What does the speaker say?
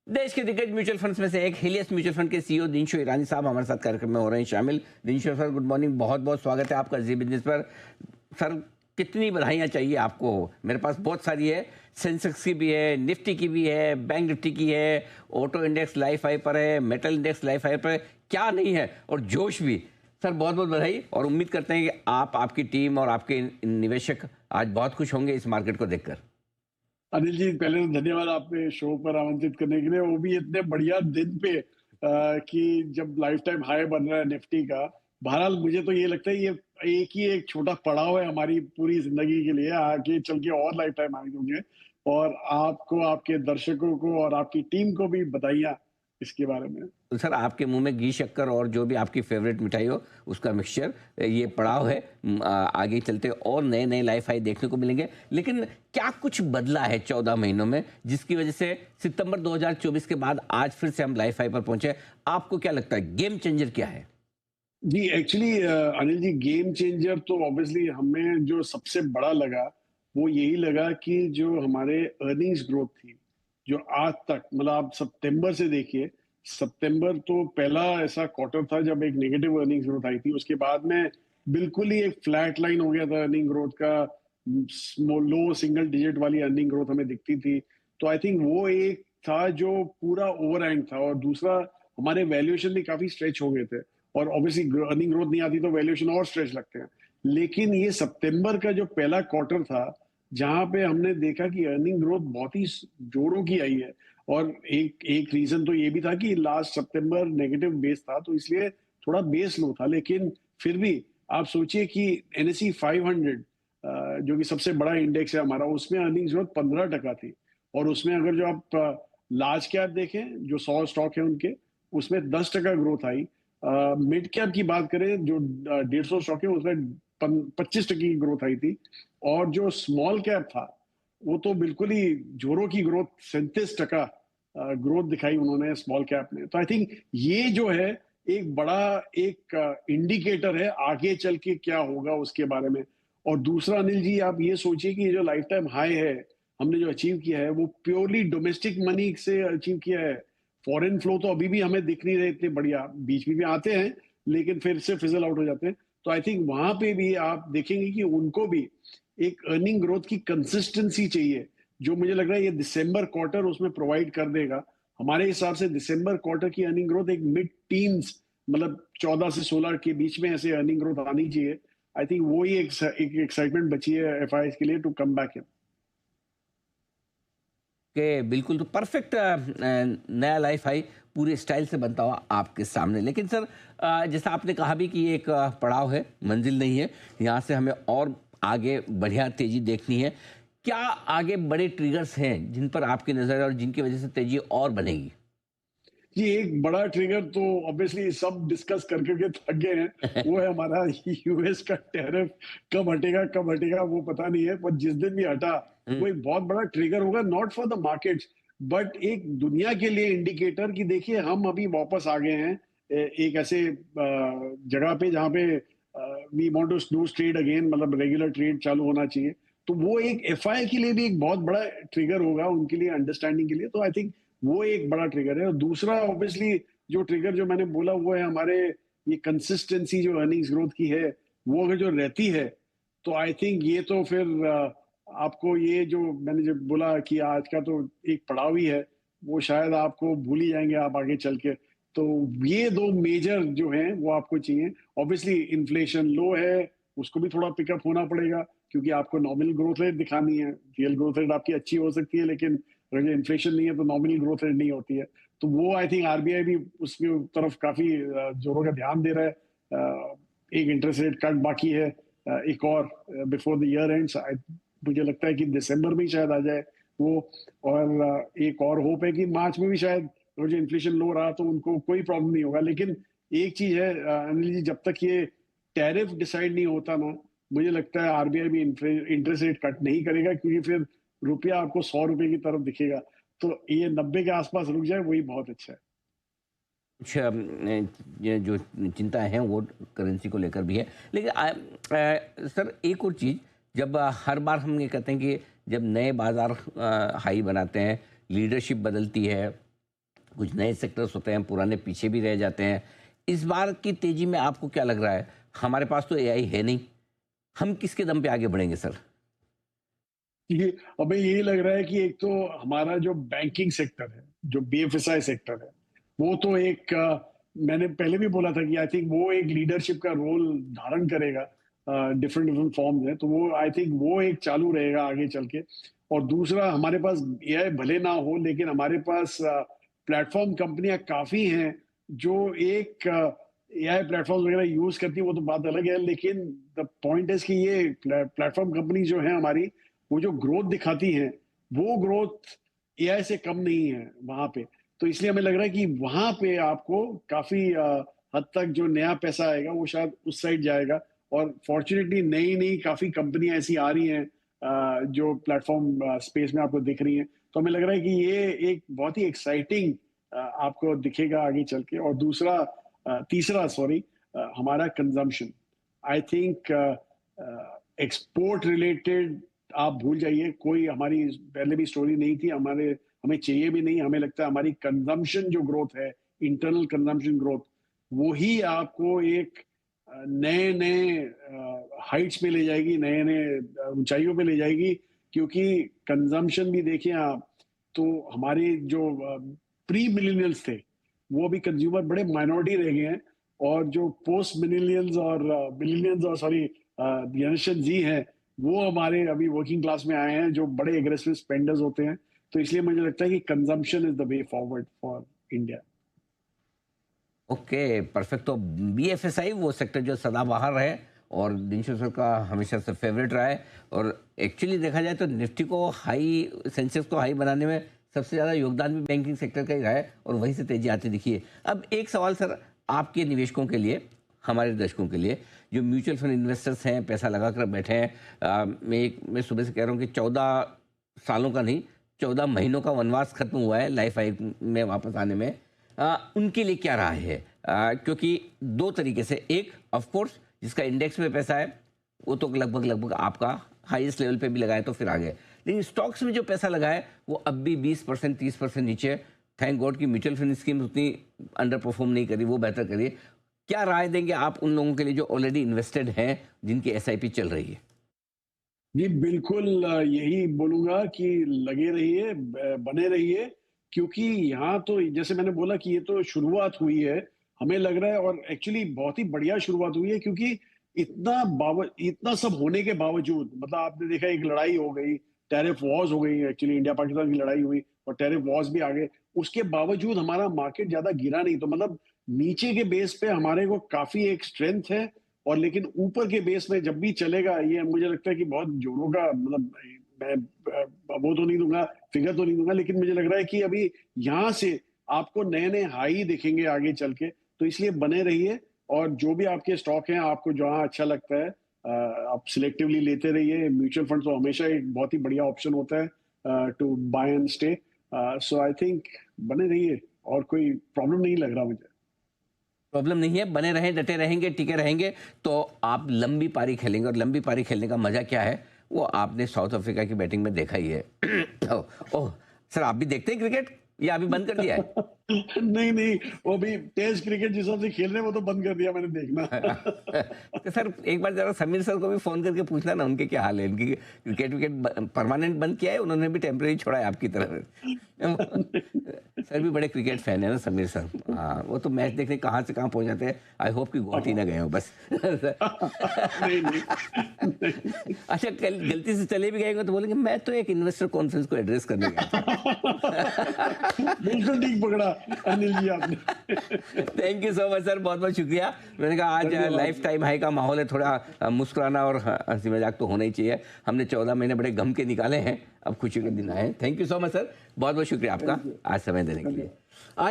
देश के दिग्गज म्यूचुअल फंड्स में से एक हिलियस म्यूचुअल फंड के सीईओ दिनशो ईरानी साहब हमारे साथ कार्यक्रम में हो रहे हैं शामिल। दिनशो सर, गुड मॉर्निंग, बहुत बहुत स्वागत है आपका जी बिजनेस पर। सर, कितनी बधाइयाँ चाहिए आपको। मेरे पास बहुत सारी है, सेंसेक्स की भी है, निफ्टी की भी है, बैंक निफ्टी की है, ऑटो इंडेक्स लाइफ हाई पर है, मेटल इंडेक्स लाइफ हाई पर है, क्या नहीं है, और जोश भी। सर, बहुत बहुत बधाई, और उम्मीद करते हैं कि आप, आपकी टीम और आपके निवेशक आज बहुत खुश होंगे इस मार्केट को देखकर। अनिल जी, पहले तो धन्यवाद आपने शो पर आमंत्रित करने के लिए, वो भी इतने बढ़िया दिन पे कि जब लाइफ टाइम हाई बन रहा है निफ्टी का। बहरहाल मुझे तो ये लगता है ये एक ही एक छोटा पड़ाव है हमारी पूरी जिंदगी के लिए, आगे चल के और लाइफ टाइम हाई होंगे। और आपको, आपके दर्शकों को और आपकी टीम को भी बधाइयाँ इसके बारे में। तो सर, आपके मुंह में घी शक्कर और जो भी आपकी फेवरेट मिठाई हो उसका मिक्सचर, ये पड़ाव है। आगे चलते और नए नए लाइफ हाई देखने को मिलेंगे। लेकिन क्या कुछ बदला है 14 महीनों में, जिसकी वजह से सितंबर 2024 के बाद आज फिर से हम लाइफ हाई पर पहुंचे। आपको क्या लगता है, गेम चेंजर क्या है? जी, actually Anil ji, game changer तो ऑब्वियसली हमें जो सबसे बड़ा लगा वो यही लगा कि जो हमारे अर्निंग्स ग्रोथ थी, जो आज तक मतलब आप सितंबर से देखिए, सितंबर तो पहला ऐसा क्वार्टर था जब एक नेगेटिव अर्निंग्स ग्रोथ आई थी। उसके बाद में बिल्कुल ही एक फ्लैट लाइन हो गया था अर्निंग ग्रोथ का। लो सिंगल डिजिट वाली अर्निंग ग्रोथ हमें दिखती थी। तो आई थिंक वो एक था जो पूरा ओवरहैंग था। और दूसरा, हमारे वैल्यूएशन भी काफी स्ट्रेच हो गए थे, और ऑब्वियसली अर्निंग ग्रोथ नहीं आती तो वैल्यूएशन और स्ट्रेच लगते हैं। लेकिन ये सितंबर का जो पहला क्वार्टर था, जहां पे हमने देखा कि अर्निंग ग्रोथ बहुत ही जोरों की आई है। और एक एक रीजन तो ये भी था कि लास्ट सितंबर नेगेटिव बेस था, तो इसलिए थोड़ा बेस लो था। लेकिन फिर भी आप सोचिए कि एनएसई 500 जो कि सबसे बड़ा इंडेक्स है हमारा, उसमें अर्निंग्स ग्रोथ 15% थी। और उसमें अगर जो आप लार्ज कैप देखें, जो 100 स्टॉक है उनके, उसमें 10% ग्रोथ आई। मिड कैप की बात करें, जो 150 स्टॉक है, उसमें 25% की ग्रोथ आई थी। और जो स्मॉल कैप था, वो तो बिल्कुल ही जोरों की ग्रोथ, 37% ग्रोथ दिखाई उन्होंने स्मॉल कैप में। तो आई थिंक ये जो है एक बड़ा एक इंडिकेटर है आगे चल के क्या होगा उसके बारे में। और दूसरा अनिल जी, आप ये सोचिए कि जो लाइफ टाइम हाई है हमने जो अचीव किया है, वो प्योरली डोमेस्टिक मनी से अचीव किया है। फॉरेन फ्लो तो अभी भी हमें दिख नहीं रहे इतने बढ़िया, बीच में भी आते हैं लेकिन फिर से फिजल आउट हो जाते हैं। तो आई थिंक वहां पे भी आप देखेंगे कि उनको भी एक अर्निंग ग्रोथ की कंसिस्टेंसी चाहिए, जो मुझे लग रहा है ये दिसंबर क्वार्टर उसमें प्रोवाइड कर देगा। हमारे हिसाब से दिसंबर क्वार्टर की अर्निंग ग्रोथ एक मिड टीन्स, मतलब 14 से 16 के बीच में ऐसे अर्निंग ग्रोथ आनी चाहिए। आई थिंक वो ही एक एक्साइटमेंट बची है एफआईएस के लिए टू कम बैक इन। कि बिल्कुल, तो परफेक्ट नया लाइफ हाई पूरे स्टाइल से बनता हुआ आपके सामने। लेकिन सर, जैसा आपने कहा भी कि ये एक पड़ाव है, मंजिल नहीं है, यहाँ से हमें और आगे बढ़िया तेजी देखनी है। क्या आगे बड़े ट्रिगर्स हैं जिन पर आपकी नज़र है और जिनकी वजह से तेजी और बनेगी? जी, एक बड़ा ट्रिगर तो ऑब्वियसली सब डिस्कस कर करके थक गए हैं, वो है हमारा यूएस का टैरिफ। कब हटेगा वो पता नहीं है, पर जिस दिन भी हटा, हम्म। वो एक बहुत बड़ा ट्रिगर होगा, not for the markets but एक दुनिया के लिए इंडिकेटर कि देखिए हम अभी वापस आ गए हैं एक ऐसे जगह पे जहाँ पे we want to do trade again, मतलब रेगुलर ट्रेड चालू होना चाहिए। तो वो एक एफआई के लिए भी एक बहुत बड़ा ट्रिगर होगा, उनके लिए अंडरस्टैंडिंग के लिए। तो आई थिंक वो एक बड़ा ट्रिगर है। और दूसरा ऑब्वियसली जो ट्रिगर जो मैंने बोला वो है हमारे ये कंसिस्टेंसी जो अर्निंग्स ग्रोथ की है, वो अगर जो रहती है, तो आई थिंक ये तो फिर आपको ये जो मैंने जब बोला कि आज का तो एक पड़ाव ही है, वो शायद आपको भूल ही जाएंगे आप आगे चल के। तो ये दो मेजर जो हैं वो आपको चाहिए। ऑब्वियसली इन्फ्लेशन लो है, उसको भी थोड़ा पिकअप होना पड़ेगा, क्योंकि आपको नॉमिनल ग्रोथ रेट दिखानी है। रियल ग्रोथ रेट आपकी अच्छी हो सकती है, लेकिन अगर इन्फ्लेशन नहीं है तो नॉमिनल ग्रोथ रेट नहीं होती है। तो वो आई थिंक आरबीआई भी उसकी तरफ काफी जोरों का ध्यान दे रहा है। एक इंटरेस्ट रेट कट बाकी है, एक और बिफोर द ईयर एंड्स। मुझे लगता है कि दिसंबर में ही शायद आ जाए वो। और एक और होप है कि मार्च में भी शायद, और जो इन्फ्लेशन लो रहा तो उनको कोई प्रॉब्लम नहीं होगा। लेकिन एक चीज है अनिल जी, जब तक ये टैरिफ डिसाइड नहीं होता ना, मुझे लगता है आरबीआई भी इंटरेस्ट रेट कट नहीं करेगा, क्योंकि फिर रुपया आपको 100 रुपए की तरफ दिखेगा। तो ये 90 के आसपास रुक जाए वही बहुत अच्छा है। कुछ ये जो चिंताएं हैं वो करेंसी को लेकर भी है। लेकिन सर, एक और चीज़, जब हर बार हम ये कहते हैं कि जब नए बाजार हाई बनाते हैं, लीडरशिप बदलती है, कुछ नए सेक्टर्स होते हैं, पुराने पीछे भी रह जाते हैं। इस बार की तेजी में आपको क्या लग रहा है? हमारे पास तो एआई है नहीं, हम किसके दम पे आगे बढ़ेंगे सर? ये हमें यही लग रहा है कि एक तो हमारा जो बैंकिंग सेक्टर है, जो बीएफएसआई सेक्टर है, वो तो एक मैंने पहले भी बोला था कि आई थिंक वो एक लीडरशिप का रोल धारण करेगा। डिफरेंट डिफरेंट फॉर्म्स है, तो वो आई थिंक वो एक चालू रहेगा आगे चल के। और दूसरा, हमारे पास एआई भले ना हो, लेकिन हमारे पास प्लेटफॉर्म कंपनियां काफी हैं जो एक एआई प्लेटफॉर्म वगैरह यूज करती है, वो तो बात अलग है। लेकिन द पॉइंट इज कि ये प्लेटफॉर्म कंपनी जो है हमारी, वो जो ग्रोथ दिखाती हैं, वो ग्रोथ एआई से कम नहीं है वहां पे। तो इसलिए हमें लग रहा है कि वहां पे आपको काफी हद तक जो नया पैसा आएगा वो शायद उस साइड जाएगा। और फॉर्चुनेटली नई नई काफी कंपनियां ऐसी आ रही हैं जो प्लेटफॉर्म स्पेस में आपको दिख रही हैं। तो हमें लग रहा है कि ये एक बहुत ही एक्साइटिंग आपको दिखेगा आगे चल के। और दूसरा तीसरा सॉरी, हमारा consumption, I think export related आप भूल जाइए, कोई हमारी पहले भी स्टोरी नहीं थी, हमें चाहिए भी नहीं। हमें लगता है हमारी कंजम्पशन जो ग्रोथ है, इंटरनल कंजम्पशन ग्रोथ, वो ही आपको एक नए नए हाइट्स पे ले जाएगी, नए नए ऊंचाइयों पे ले जाएगी। क्योंकि कंजम्पशन भी देखिए आप, तो हमारे जो प्री मिलेनियल्स थे, वो अभी कंज्यूमर बड़े माइनॉरिटी रह गए हैं। और जो पोस्ट मिलेनियल्स और मिलेनियल्स और सॉरी जनरेशन जी हैं, वो हमारे अभी वर्किंग क्लास में आए हैं, जो बड़े एग्रेसिव स्पेंडर्स होते हैं। तो इसलिए मुझे लगता है कि consumption is the way forward for India. Okay, perfect. तो बीएफएसआई वो सेक्टर जो सदाबहार है और दिनशो सर का हमेशा से फेवरेट रहा है। और एक्चुअली देखा जाए तो निफ्टी को हाई, सेंसेक्स को हाई बनाने में सबसे ज़्यादा योगदान भी बैंकिंग सेक्टर का ही रहा है और वहीं से तेजी आती दिखी है। अब एक सवाल सर, आपके निवेशकों के लिए, हमारे दर्शकों के लिए, जो म्यूचुअल फंड इन्वेस्टर्स हैं, पैसा लगा कर बैठे हैं, मैं सुबह से कह रहा हूँ कि 14 सालों का नहीं, 14 महीनों का वनवास खत्म हुआ है लाइफ हाइक में वापस आने में। उनके लिए क्या राय है? क्योंकि दो तरीके से, एक ऑफ कोर्स जिसका इंडेक्स में पैसा है वो तो लगभग लगभग आपका हाईएस्ट लेवल पे भी लगाए तो फिर आ गए, लेकिन स्टॉक्स में जो पैसा लगा है वो अब भी 20% 30% नीचे है। थैंक गॉड कि म्यूचुअल फंड स्कीम उतनी अंडर परफॉर्म नहीं करी, वो बेहतर करिए। क्या राय देंगे आप उन लोगों के लिए जो ऑलरेडी इन्वेस्टेड हैं, जिनकी एसआईपी चल रही है? जी बिल्कुल, यही बोलूंगा कि लगे रहिए, बने रहिए। क्योंकि यहाँ तो जैसे मैंने बोला कि ये तो शुरुआत हुई है, हमें लग रहा है। और एक्चुअली बहुत ही बढ़िया शुरुआत हुई है, क्योंकि इतना सब होने के बावजूद, मतलब आपने देखा एक लड़ाई हो गई, टैरिफ वॉर्स हो गई, एक्चुअली इंडिया पाकिस्तान की लड़ाई हुई और टैरिफ वॉर्स भी आ गए। उसके बावजूद हमारा मार्केट ज्यादा गिरा नहीं। तो मतलब नीचे के बेस पे हमारे को काफी एक स्ट्रेंथ है। और लेकिन ऊपर के बेस में जब भी चलेगा, ये मुझे लगता है कि बहुत जोरों का, मतलब मैं वो तो नहीं दूंगा, फिगर तो नहीं दूंगा, लेकिन मुझे लग रहा है कि अभी यहाँ से आपको नए नए हाई दिखेंगे आगे चल के। तो इसलिए बने रहिए। और जो भी आपके स्टॉक हैं, आपको जहाँ अच्छा लगता है आप सिलेक्टिवली लेते रहिए। म्यूचुअल फंड तो हमेशा एक बहुत ही बढ़िया ऑप्शन होता है to buy and stay. So I think बने रहिए, और कोई प्रॉब्लम नहीं लग रहा मुझे। प्रॉब्लम नहीं है, बने रहें, डटे रहेंगे, टिके रहेंगे तो आप लंबी पारी खेलेंगे। और लंबी पारी खेलने का मजा क्या है वो आपने साउथ अफ्रीका की बैटिंग में देखा ही है। ओह सर, आप भी देखते हैं क्रिकेट या अभी बंद कर दिया है? नहीं नहीं, वो भी टेस्ट क्रिकेट जिस हिसाब से खेल रहे हैं, वो तो बंद कर दिया मैंने देखना। तो सर एक बार जरा समीर सर को भी फोन करके पूछना ना उनके क्या हाल है। उनकी क्रिकेट विकेट परमानेंट बंद किया है, उन्होंने भी टेम्परेरी छोड़ा है आपकी तरह। सर भी बड़े क्रिकेट फैन है ना समीर सर। हाँ, वो तो मैच देखने कहाँ से कहाँ पहुंच जाते हैं। आई होप कि गुवाहाटी ना गए हो बस। नहीं नहीं। अच्छा, कल गलती से चले भी गए तो बोलेंगे मैं तो एक इन्वेस्टर कॉन्फ्रेंस को एड्रेस करने गया था। बिल्कुल ठीक पकड़ा अनिल जी आपने। Thank you so much sir, बहुत बहुत शुक्रिया। मैंने कहा आज लाइफ टाइम हाई का माहौल है, थोड़ा मुस्कुराना और हंसी मजाक तो होना ही चाहिए। हमने 14 महीने बड़े गम के निकाले हैं, अब खुशी के दिन आए हैं। Thank you so much sir, बहुत बहुत शुक्रिया आपका आज समय देने के लिए। आज